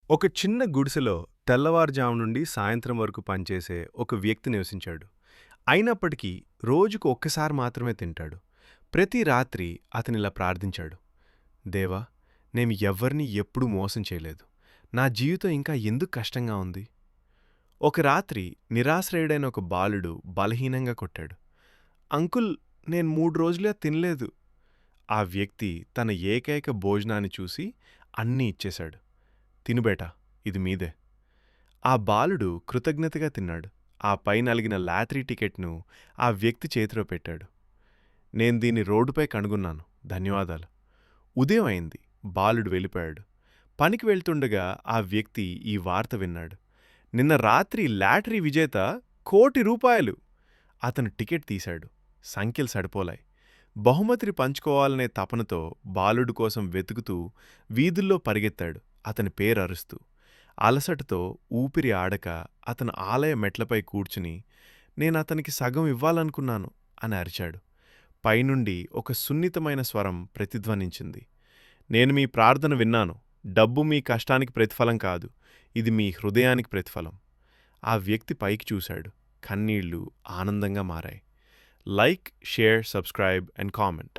ఒక చిన్న గుడిసెలో తెల్లవారుజాము నుండి సాయంత్రం వరకు పనిచేసే ఒక వ్యక్తి నివసించాడు. అయినప్పటికీ రోజుకు ఒక్కసారి మాత్రమే తింటాడు. ప్రతి రాత్రి అతనిలా ప్రార్థించాడు. దేవా, నేను ఎవ్వరినీ ఎప్పుడూ మోసం చేయలేదు. నా జీవితం ఇంకా ఎందుకు కష్టంగా ఉంది? ఒక రాత్రి నిరాశ్రయుడైన ఒక బాలుడు బలహీనంగా కొట్టాడు. అంకుల్, నేను 3 రోజులుగా తినలేదు. ఆ వ్యక్తి తన ఏకైక భోజనాన్ని చూసి అన్నీ ఇచ్చేశాడు. తినుబేటా, ఇది మీదే. ఆ బాలుడు కృతజ్ఞతగా తిన్నాడు. ఆ పైనలిగిన లాటరీ టికెట్ను ఆ వ్యక్తి చేతిలో పెట్టాడు. నేను దీన్ని రోడ్డుపై కనుగొన్నాను, ధన్యవాదాలు. ఉదయం అయింది. బాలుడు వెళ్ళిపోయాడు. పనికి వెళ్తుండగా ఆ వ్యక్తి ఈ వార్త విన్నాడు. నిన్న రాత్రి లాటరీ విజేత ₹1,00,00,000. అతను టికెట్ తీశాడు. సంఖ్యలు సడిపోలాయి. బహుమతిని పంచుకోవాలనే తపనతో బాలుడు కోసం వెతుకుతూ వీధుల్లో పరిగెత్తాడు, అతని పేరరుస్తూ. అలసటతో ఊపిరి ఆడక అతను ఆలయ మెట్లపై కూర్చుని, నేనతనికి సగం ఇవ్వాలనుకున్నాను అని అరిచాడు. పైనుండి ఒక సున్నితమైన స్వరం ప్రతిధ్వనించింది. నేను మీ ప్రార్థన విన్నాను. డబ్బు మీ కష్టానికి ప్రతిఫలం కాదు, ఇది మీ హృదయానికి ప్రతిఫలం. ఆ వ్యక్తి పైకి చూశాడు. కన్నీళ్లు ఆనందంగా మారాయి. Like, share, subscribe and comment.